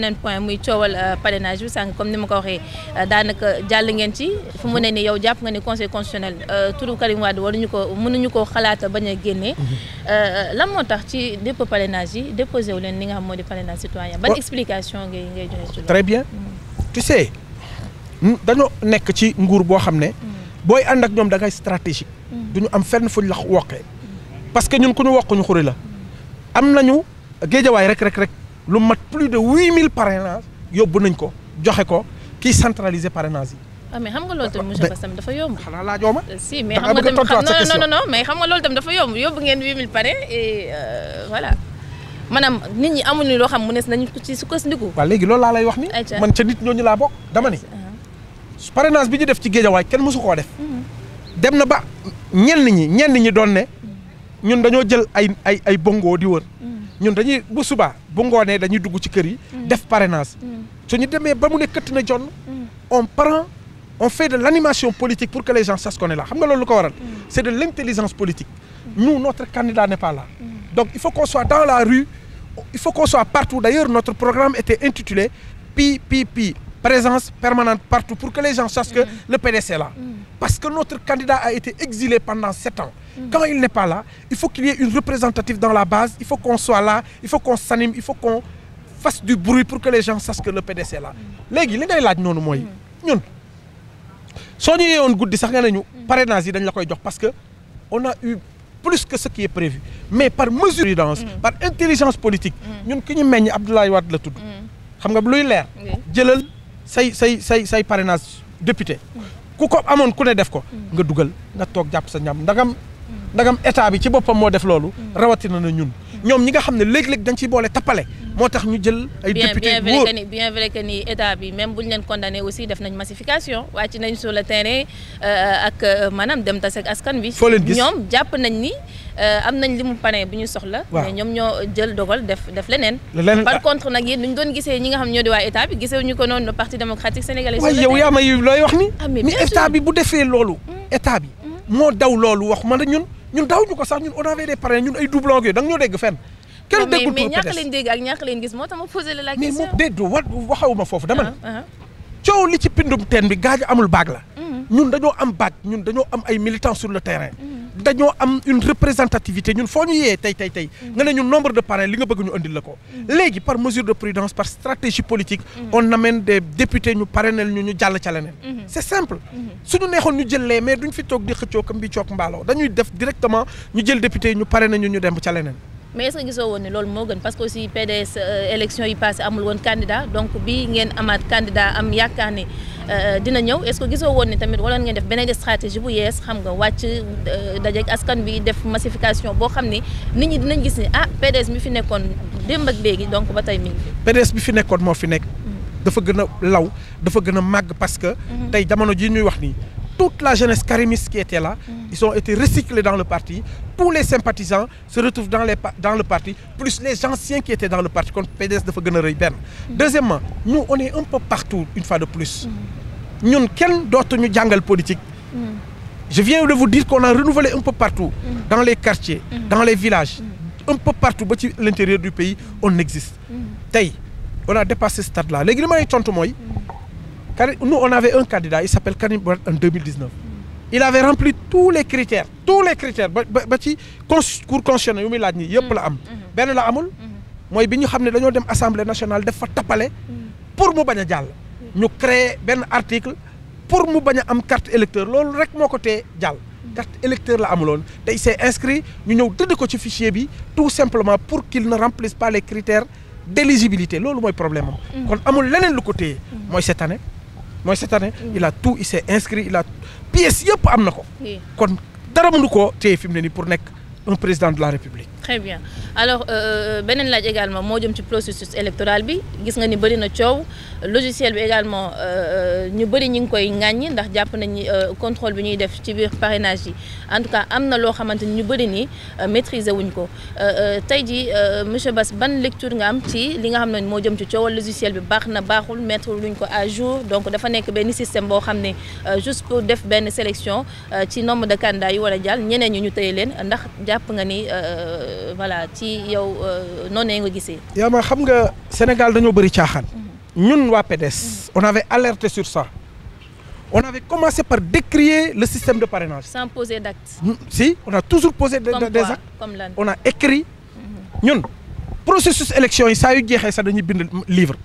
beneen point muy coowal parrainage bi sànq comme ni ma ko waxee daanaka jàll ngeen ci fu mu ne ni yow jàpp nga ni conseil constitutionnel turu Karim Wade mënuñu ko xalaata bañ a génne lan moo tax ci dépôt parrainage yi déposé wu leen li nga xam moo di parrainage citoyen ban explication ngay joxe ci loolu. très bien tu sais dañoo nekk ci nguur boo xam ne booy ànd ak ñoom da ngay stratégique duñu am fenn fuñ la wokkee parce que ñun ku ñu wokkuñu xuri la am nañu géejawaay rek lu mat plus de 8000 parrainages yóbbu nañ ko joxe ko kii centraliser parrainage yi. ah mais xam nga loolu tamit monsieur Bass tamit dafa yomb. xanaa laajoo ma. si mais xam nga tamit non mais xam nga loolu tamit dafa yomb yóbbu ngeen 8000 parrain et voilà maanaam nit ñi amuñu loo xam mu ne nañu ko ci sukkandiku. waaw léegi loolu laa lay wax ni man ca nit ñooñu laa bokk dama ni. parrainage bi ñu def ci géejawaay kenn mësu koo def. dem na ba ñenn ñi doon ne ñun dañoo jël ay bongo di wër. ñun dañuy bu subaa bu ngoonee dañuy dugg ci kër yi def parrainage su ñu demee ba mu ne këtt na jonn on fait de l'animation politique pour que les gens sachent qu'on est là xam nga loolu lu ko waral c'est de l'intelligence politique nous notre candidat n'est pas là donc il faut qu'on soit dans la rue il faut qu'on soit partout d'ailleurs notre programme était intitulé pi présence permanente partout pour que les gens sachent que le PDS est là parce que notre candidat a été exilé pendant 7 ans quand il n'est pas là il faut qu'il y ait une représentative dans la base il faut qu'on soit là il faut qu'on s'anime il faut qu'on fasse du bruit pour que les gens sachent que le PDS est là léegi li ngay laaj noonu mooy ñun soo ñu yeewoon guddi sax nga nañu parrainage yi dañ la koy jox parce que on a eu plus que ce qui est prévu mais par mesure par intelligence politique ñun ki ñu meññ Abdoulaye Wade la tudd xam nga luy leer jëlal say parrainage député ku ko amoon ku ne def ko nga dugal nga toog jàpp sa ñam ndagam état bi ci boppam moo def loolu rawatina na ñun ñoom ñi nga xam ne léeg-léeg dañ ciy boole tappale moo tax ñu jël ay député bien vrai que ni état bi même bu ñu leen condamné aussi def nañ massification wàcc nañ sur le terrain ak maanaam dem tase ak askan bi foo leen gis ñoom jàpp nañ ni am nañ li mu parrain bu ñu soxla mais ñoom ñoo jël dogal def leneen par contre nag yéen ñu doon gisee ñi nga xam ñoo di waa état bi gisee ñu ko noonu le parti démocratique sénégalais waaye yow yaa may looy wax ni mais état bi bu defee loolu état bi moo daw loolu wax man ñun daw ñu ko sax ñun on avait des parrains ñun ay doublons yooyu da nga ñoo dégg fenn kenn déggul mais ñàkk leen dégg ak ñàkk leen gis moo tax ma posé la question mais moom déedéet waxawuma foofu dama ne coow li ci pindum teen bi gaaju amul baag la ñun dañoo am baag ñun dañoo am ay militants sur le terrain dañoo am une représentativité ñun foo ñu yee tey nga ne ñun nombre de parrains li nga bëgg ñu andil la ko léegi par mesure de prudence par stratégie politique on amène des députés ñu parrainel ñu jàll ca leneen c'est simple suñu neexoon ñu jël lee mais duñ fi toog di xëccoo kam bi cook mbaaloo dañuy def directement ñu jël député yi ñu parrainel ñu dem ca leneen mais est-ce que gisoo woon ne loolu moo gën parce que aussi PDS élection yi passé amul woon candidat donc bii ngeen amaat candidat am yaakaar ne dina ñëw est-ce que gisoo woon ne tamit wala ngeen def beneen stratégie bu yees xam nga wàcc dajeek askan bi def massification boo xam ni nit ñi dinañ gis ni PDS mi fi nekkoon démb ak léegi donc ba tey mi ngi fi. PDS bi fi nekkoon moo fi nekk. dafa gën a law dafa gën a màgg parce que. tey jamono ji ñuy wax nii. toute la jeunesse karimiste qui était là, ils ont été recyclés dans le parti. Tous les sympathisants se retrouvent dans le parti, plus les anciens qui étaient dans le parti, contre PDS de Faganarey Ben. Deuxièmement, nous, on est un peu partout, une fois de plus. Nous, quel d'autre nous jungle politique? Je viens de vous dire qu'on a renouvelé un peu partout, dans les quartiers, dans les villages, un peu partout, à l'intérieur du pays, on existe. On a dépassé ce stade-là. Les gréments sont nous, on avait un candidat, il s'appelle Karim Wade en 2019. Il avait rempli tous les critères. Cour constitutionnelle, il a dit, ben la amul, moi, bi ñu xamné dañoo dem assemblée nationale def fa tapalé pour mu baña jall. Ñu créer ben article pour mu baña am carte électeur. Loolu rek moko té jall. Carte électeur la amulone. Té il s'est inscrit, ñu ñëw tëdd ko ci fichier bi tout simplement pour qu'il ne remplisse pas les critères d'éligibilité. Loolu moy problème am. Kon amul leneen lu ko téye. Moy cette année. Moi cette année il a tout, il s'est inscrit, il a pièce yëpp am na ko. kon dara mënu ko téye fi mu ne nii pour nekk un président de la République. Très bien alors beneen laaj également moo jëm ci processus électoral bi gis nga ni bëri na coow logiciel bi également ñu bëri ñu ngi koy ŋàññi ndax jàpp nañ ni contrôle bi ñuy def ci biir parrainage yi en tout cas am na loo xamante ni ñu bëri ni maîtriser wuñ ko tey jii monsieur Bass ban lecture nga am ci li nga xam ne moo jëm ci coowal logiciel bi baax na baaxul mettre luñ ko à jour donc dafa nekk benn système boo xam ne juste pour def benn sélection ci nombre de candidats yi war a jàll ñeneen ñi ñu tëye leen ndax jàpp nga ni voilà ci yow noonu nga gisee. yaa ma xam nga Sénégal dañoo bëri caaxaan. ñun waa PDS. on avait alerté sur ça. On avait commencé par décrier le système de parrainage. Sans poser d'actes. Si, on a toujours posé des actes. Comme on a écrit. Ñun processus élection yi saa yu jeexee sax dañuy bind livre.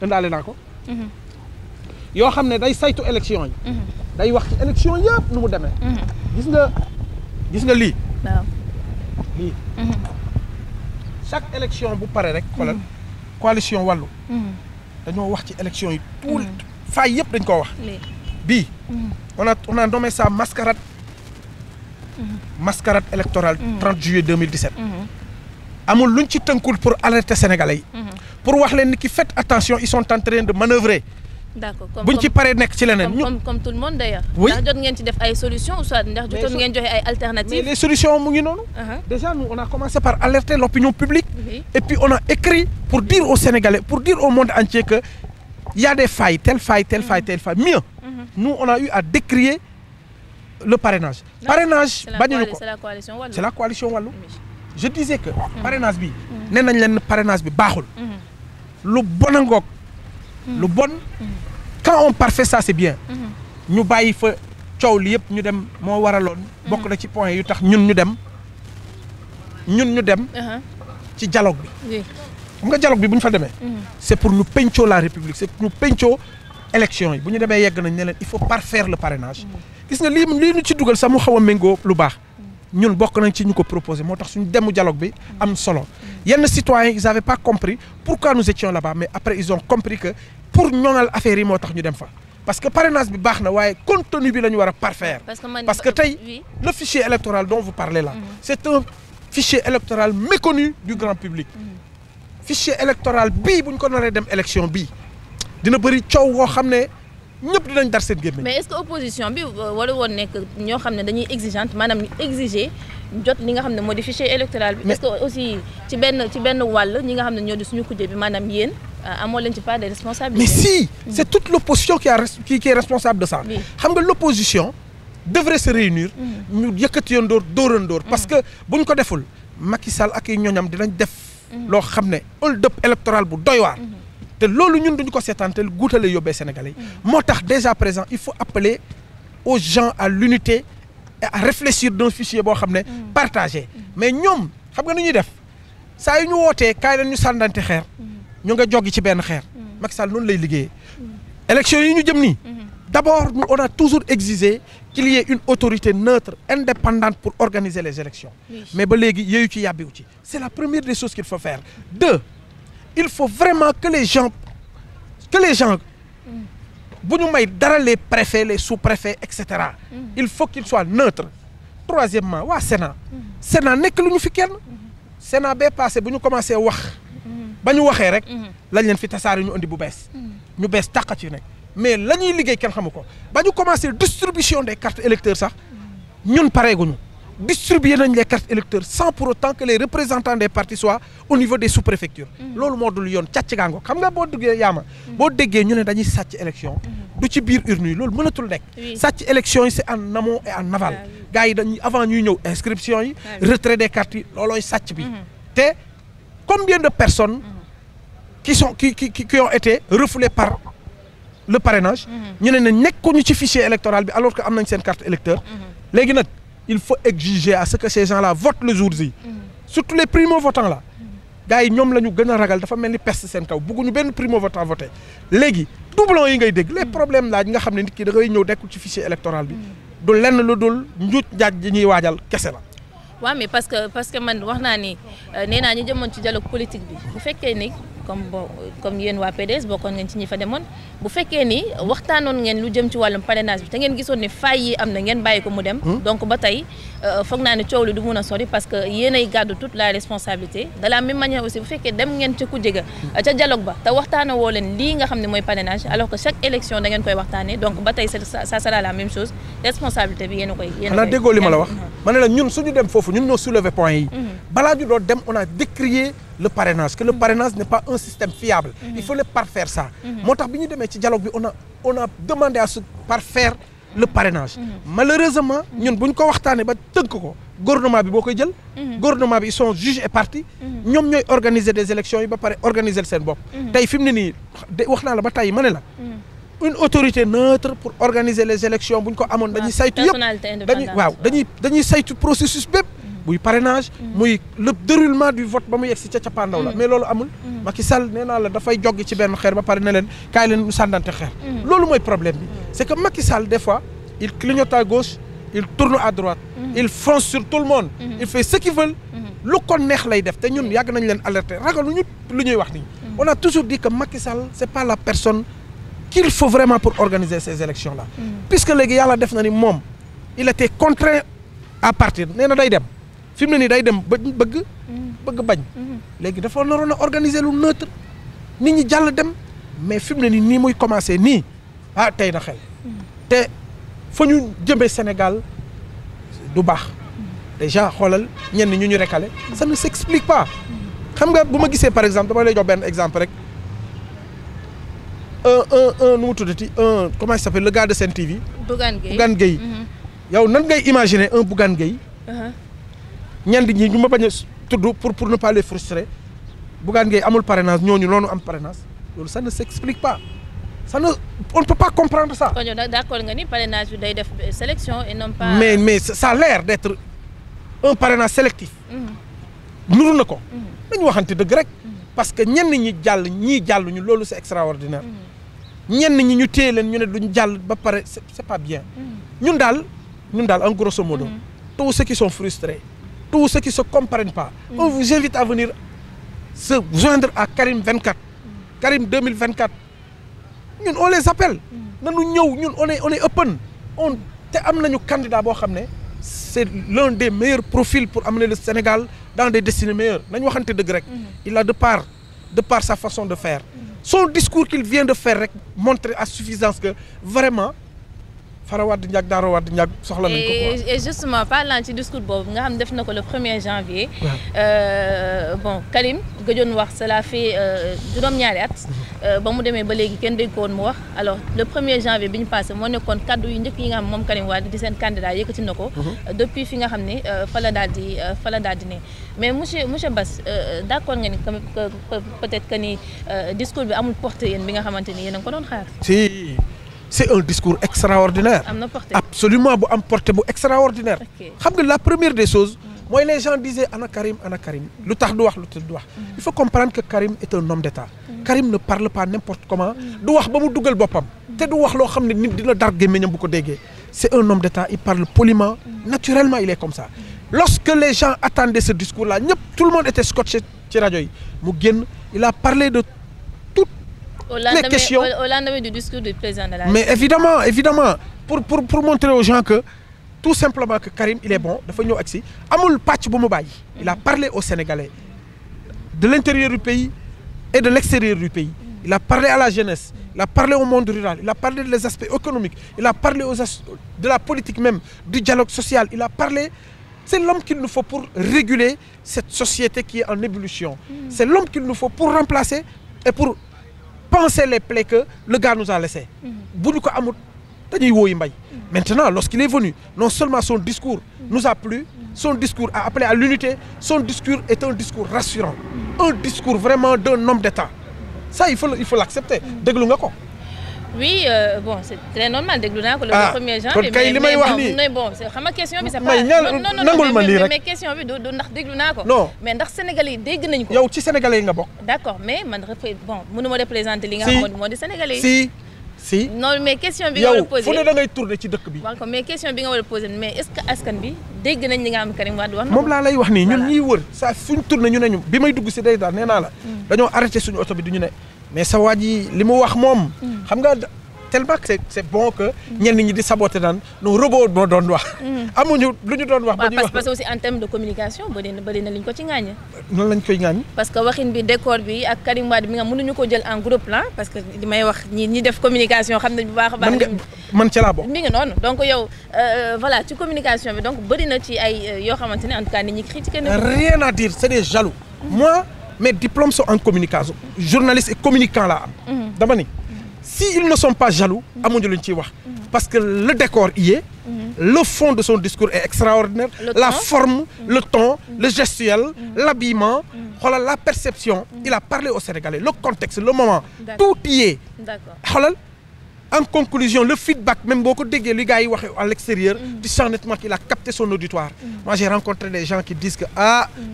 indaale naa ko. yoo xam ne day saytu élection yi. day wax ci élection yëpp nu mu demee. gis nga lii. waaw lii. chaque élection bu pare rek. xoolal coalition wàllu. dañoo wax ci élection yi tout faay yëpp dañ koo wax. bii on a nommé ça mascarade électorale 30 juillet 2017 amul luñ ci tënkul pour alerter sénégalais yi pour wax leen ni ki faites attention ils sont en train de manœuvrer. D'accord buñ ci paree nekk ci leneen comme tout le monde d'ailleurs. Oui. ndax jot ngeen ci def ay solutions ou soit ndax jotoon ngeen joxe ay alternatives. mais les solutions mu ngi noonu. Déjà nous on a commencé par alerter l'opinion publique. Et puis on a écrit pour dire aux Sénégalais pour dire au monde entier que il y a des failles, telle faille. Mieux, nous, on a eu à décrier le parrainage. Parrainage, c'est la coalition Wallou. C'est la coalition Wallou. Je disais que parrainage, le parrainage, le bon angok, le bon, quand on parfait ça, c'est bien. Nous baillons fait coow li yëpp ñu dem moo waraloon. bokk na ci point yu tax ñun ñu dem. ci dialogue bi. xam nga dialogue bi bu ñu fa demee. c'est pour ñu pencoo la république c'est pour ñu pencoo élection yi bu ñu demee yegg nañ ne leen il faut parfaire le parrainage. gis nga lii ñu ci dugal sax mu xaw a méngoo lu baax. ñun bokk nañ ci ñu ko proposé moo tax suñu demu dialogue bi am solo. yenn citoyens ils avaient pas compris pourquoi nous étions là-bas mais après ils ont compris que pour ñoŋal affaire yi moo tax ñu dem fa. parce que parrainage bi baax na waaye contenu bi la ñu war a parfaire. parce que tey le fichier électoral dont vous parlez là. c'est un fichier électoral méconnu du grand public. fichier électoral bii bu ñu ko naree dem élection bii dina bëri coow woo xam ne ñëpp dinañ dar seen gémmiñ. mais est-ce que opposition bi wala woon nekk ñoo xam ne dañuy exigeante maanaam ñu exiger jot li nga xam ne moo di fichier électoral bi. est-ce que aussi ci benn wàll ñi nga xam ne ñoo di suñu kujje bi maanaam yéen amoo leen ci part de responsabilité. mais si c'est toute l'opposition qui est responsable de ça. xam nga l'opposition devrait se réunir. ñu yëkkati yoon dóorandoor parce que buñ ko deful Macky Sall ak i ñoñam dinañ def. loo xam ne hold-up électoral bu doy waar. te loolu ñun duñu ko seetaan te guutale yóbbee Sénégalais yi. moo tax déjà présent il faut appeler aux gens à l'unité et à réfléchir d'un fichier boo xam ne partagé. mais ñoom xam nga nu ñuy def saa yu ñu wootee kaay leen ñu sànnante xeer. ñu nga joggi ci benn xeer. Macky Sall noonu lay liggéeyee. élection yi ñu jëm nii. d'abord nous on a toujours exigé qu'il y ait une autorité neutre indépendante pour organiser les élections. mais ba léegi yooyu ci yàbbiwu ci. c'est la première des choses qu'il faut faire. Deux, il faut vraiment que les gens bu ñu may dara les préfets les sous-préfets et cetera. il faut qu'ils soient neutres. Troisièmement waa Sénat. Sénat nekk lu ñu fi kenn. Sénat bee passé bu ñu commencé wax. ba ñu waxee rek. lañ leen fi tasaare ñu indi bu bees. ñu bees tàq ci nekk. mais la ñuy liggéey kenn xamu ko ba ñu commencé distribution des cartes électeurs sax ñun pareeguñu distribuer nañ les cartes électeurs sans pour autant que les représentants des partis soient au niveau des sous-préfectures. loolu moo dul yoon càcc gaango xam nga boo duggee yaama boo déggee ñu ne dañuy sàcc élection du ci biir urne yi loolu mënatul nekk. sàcc élection yi c'est en amont et en aval. gars yi dañuy avant ñuy ñëw inscription yi. retrait des cartes yi loolooy sàcc bi. te combien de personnes qui ont été refoulées par le parrainage. ñu ne nekkuñu ci fichier électoral bi alors que am nañ seen carte électeur. léegi nag il faut exiger à ce que ces gens-là votent le jour J. surtout les primo-votants là. gars yi ñoom la ñu gën a ragal dafa mel ni peste seen kaw bëgguñu benn primo-votant voté. léegi doublon yi ngay dégg les problèmes laaj nga xam ne nit ki da ngay ñëw dekkul ci fichier électoral bi. du lenn lu dul njuuj njaaj ji ñuy waajal kese la. waaw mais parce que man wax naa ni nee naa ñu jëmoon ci dialogue politique bi bu fekkee ni comme yéen waa PDS bokkoon ngeen ci ñi fa demoon bu fekkee ni waxtaanoon ngeen lu jëm ci wàllum parrainage bi te ngeen gisoon ne failles yi am na ngeen bàyyi ko mu dem. donc ba tey foog naa ne coow li du mun a sori parce que yéenay gàddu toute la responsabilité de la même manière aussi bu fekkee dem ngeen ca kujje ga ca dialogue ba te waxtaana woo leen lii nga xam ne mooy parrainage alors que chaque élection da ngeen koy waxtaanee donc ba tey ça sera la même chose responsabilité bi yéen a koy. xanaa déggoo li ma la wax. ma ne la ñun suñu dem foofu ñun ñoo soulever point yi. balaa ñu doon dem on a décrié le parrainage que le parrainage n'est pas un système fiable. Il faut le parfaire ça. moo tax bi ñu demee ci dialogue bi on a demandé à ce parfaire le parrainage. Malheureusement ñun buñ ko waxtaanee ba tënk ko gouvernement bi boo koy jël. gouvernement bi ils sont juges et partis. ñoom ñooy organiser des élections yi ba pare organiser seen bopp. tey fi mu ne nii wax naa la ba tey ma ne la. une autorité neutre pour organiser les élections bu ñu ko amoon dañuy saytu yëpp dañuy saytu processus bépp. muy parrainage muy le déroulement du vote ba mu yegg si ca cappaandaw la mais loolu amul. Macky Sall nee naa la dafay joggi ci benn xeer ba pare ne leen kaay leen ñu sànnante xeer. loolu mooy problème bi c'est que Macky Sall des fois il clignote à gauche il tourne à droite. il fonce sur tout le monde. il fait ce qu'il veut. lu ko neex lay def te ñun yàgg nañ leen alerter ragaluñu lu ñuy wax nii. on a toujours dit que Macky Sall c'est pas la personne qu'il faut vraiment pour organiser ces élections là. puisque léegi yàlla def na ni moom il était contraint à partir nee na day dem fi mu ne nii day dem bëgg bañ. léegi dafa naroon a organiser lu neutre nit ñi jàll dem mais fi mu ne nii muy commencer nii tey na xel. te fa ñu jëmee Sénégal du baax. déjà xoolal ñenn ñu recalé ça ne s'explique pas. xam nga bu ma gisee par exemple dama lay jox benn exemple rek. nu mu tuddati comment il s'appelle le gars de Sen TV. Bougane Gueye. yow nan ngay imaginer un Bougane Gueye. ñenn ñi ñu ma bañ a tudd pour ne pas les frustrer Bougane Gueye amul parrainage ñooñu loolu am parrainage loolu ça ne s'explique pas on ne peut pas comprendre ça. kon yow d'accord nga ni parrainage bi day def sélection et non pas. mais ça a l'air d'être un parrainage sélectif. nuru na ko. dañu waxante dëgg rek. parce que ñenn ñi jàll ñii jàlluñu loolu c'est extraordinaire. ñenn ñi ñu téye leen ñu ne duñ jàll ba pare c'est pas bien. ñun daal en grosso modo. tous ceux qui sont frustrés tous ceux qui se comprennent pas. on vous invite à venir se joindre à Karim 24. Karim 2024. ñun on les appelle. nanu ñëw ñun on est open. te am nañu candidat boo xam ne c'est l'un des meilleurs profils pour amener le Sénégal dans des destinées meilleures nañu waxante dëgg rek. il a de par sa façon de faire. son discours qu'il vient de faire rek montrer à suffisance que vraiment Fara Wade Ndiaye Daaro Wade Ndiaye soxla nañ ko quoi. et justement parlant ci discours boobu nga xam def na ko le 1er janvier. bon Karim gëjoon wax cela fait juróom-ñaari at. ba mu demee ba léegi kenn dégg ko woon mu wax alors le 1er janvier bi ñu passé moo nekkoon kaddu yu njëkk yi nga xam moom Karim Wade di seen candidat yëkkati na ko. depuis fi nga xam ne fa la daal di ne mais monsieur Bass d'accord nga ni peut-être que ni discours bi amul portée yéen bi nga xamante ni yéen a ngi ko doon xaar. si c'est un discours extraordinaire. am na portée absolument bu am portée bu extraordinaire. xam nga la première des choses. mooy les gens disaient ana Karim lu tax du wax il faut comprendre que Karim est un homme d'État. Karim ne parle pas n'importe comment. du wax ba mu dugal boppam. te du wax loo xam ne nit dina dar gémmiñam bu ko déggee. c'est un homme d'État il parle poliment. naturellement il est comme ça. lorsque les gens attendaient ce discours là tout le monde était scotché ci rajo yi mu génn il a parlé de les questions au lendemain du discours du président de la République. Mais évidemment pour montrer aux gens que tout simplement que Karim il est bon dafa ñëw agsi amul pàcc bu mu bàyyi. il a parlé aux Sénégalais de l'intérieur du pays et de l'extérieur du pays. il a parlé à la jeunesse il a parlé au monde rural il a parlé des aspects économiques il a parlé de la politique même du dialogue social il a parlé. C'est l'homme qu'il nous faut pour réguler cette société qui est en ébullition. C'est l'homme qu'il nous faut pour remplacer et pour penser les plaies que le gars nous a laissées. bu ñu ko amut dañuy wooyi mbay. Maintenant, lorsqu'il est venu, non seulement son discours nous a plu, son discours a appelé à l'unité, son discours est un discours rassurant. Un discours vraiment d'un homme d'État. Ça, il faut l'accepter. Déglu nga ko. Oui, bon, c'est très normal déglu naa ko le 1er janvier. Mais bon, xam nga question bi c'est pas non mais question bi du ndax déglu naa ko. Non. Mais ndax Sénégalais yi dégg nañ ko. yow ci Sénégalais yi nga bokk. D'accord, mais man bon mënuma représenter li nga xam moo di Sénégalais yi. Si. Non, mais question bi nga war a poser. yow fu ne da ngay tourner ci dëkk bi. D'accord, mais question bi nga war a poser mais est-ce que askan bi dégg nañ li nga xam Karim Wade wax na. moom laa lay wax nii ñun ñuy wër saa fuñ tourner ñu ne ñu bi may dugg si day daal nee naa la. dañoo arrêté suñu oto bi du ñu ne mais sa waa ji li mu wax moom. xam nga tellement que c'est bon que ñenn ñi di saboter naan no robot moo doon wax. amuñu lu ñu doon wax. ba ñuy wax parce que aussi en termes de communication bëri na liñ ko ci ŋaañe. noonu lañ koy ŋaañ. parce que waxin bi décor bi ak Karim Wade bi nga mënuñu ko jël en groupe là parce que li may wax ñi def communication xam nañ bu baax a baax. man ca laa bokk. mi ngi noonu donc yow voilà ci communication bi donc bëri na ci ay yoo xamante ne en tout cas nit ñi critiqué na. rien à dire c'est des jaloux. moi mes diplômes sont en communication journaliste et communicant laa am. dama ni s'ils ne sont pas jaloux amuñu luñ ciy wax parce que le décor y est le fond de son discours est extraordinaire la forme le ton le gestuel l'habillement xoolal la perception il a parlé aux Sénégalais le contexte le moment tout y est xoolal en conclusion le feedback même boo ko déggee li gars yi waxee à l'extérieur tu sens nettement qu'il a capté son auditoire moi j'ai rencontré des gens qui disent que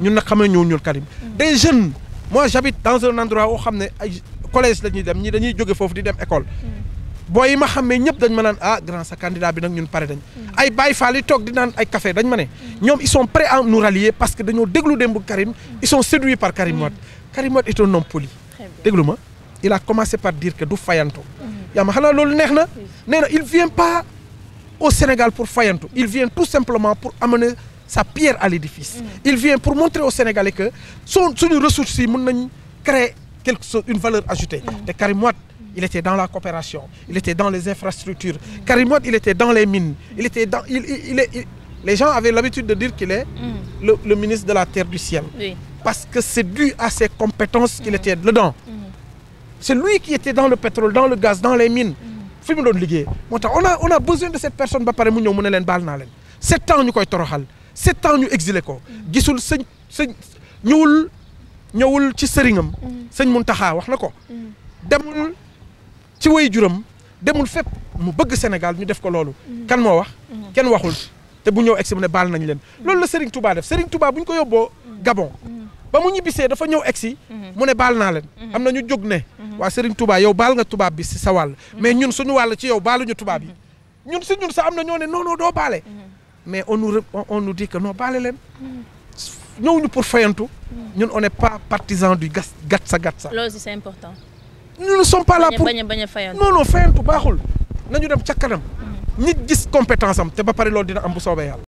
ñun nag xam ne ñëw ñun Karim des jeunes moi j'habite dans un endroit où xam ne ay collège la ñuy dem ñi dañuy jóge foofu di dem école booy yi ma xamee ñëpp dañ ma naan grand sa candidat bi nag ñun pare dañ ay Baye Fall yi toog di naan ay café dañ ma ne ñoom ils sont prêts à nous rallier parce que dañoo déglu démb Karim ils sont séduits par Karim Wade Karim Wade est un homme poli déglu ma il a commencé par dire que du fayanto yaa ma xanaa loolu neex na nee na il vient pas au Sénégal pour fayanto il vient tout simplement pour amener sa pierre à l'édifice il vient pour montrer aux Sénégalais que suñu ressources yi mën nañ créer quelque chose une valeur ajoutée te Karim Wade il était dans la coopération il était dans les infrastructures Karim Wade il était dans les mines il était dans les gens avaient l'habitude de dire qu'il est le ministre de la terre du ciel parce que c'est dû à ses compétences qu'il était dedans c'est lui qui était dans le pétrole dans le gaz dans les mines fi mu doon liggéey moo tax on a besoin de cette personne ba pare mu ñëw mu ne leen baal naa leen 7 ans ñu koy toroxal 7 ans ñu exilé ko gisul sëñ ñëwul ci sëriñam sëñ Muntaxa wax na ko demul ci way juram demul fépp mu bëgg Sénégal ñu def ko loolu kan moo wax kenn waxul te bu ñëw egsi mu ne baal nañ leen loolu la Serigne Touba def Serigne Touba bu ñu ko yóbboo Gabon ba mu ñibbisee dafa ñëw egsi mu ne baal naa leen am na ñu jóg ne waa Serigne Touba yow baal nga tubaab bi si sa wàll mais ñun suñu wàll ci yow baaluñu tubaab yi ñun sa am na ñoo ne non non doo baale mais on nous dit que non baale leen ñëwuñu pour fayantu ñun on n'est pas partisan du gatsa. loolu aussi c'est important. nous ne sommes pas là pour bañ a fayantu. non fayantu baaxul nañu dem ca kanam nit gis compétence am te ba pare loolu dina am bu soobee yàlla.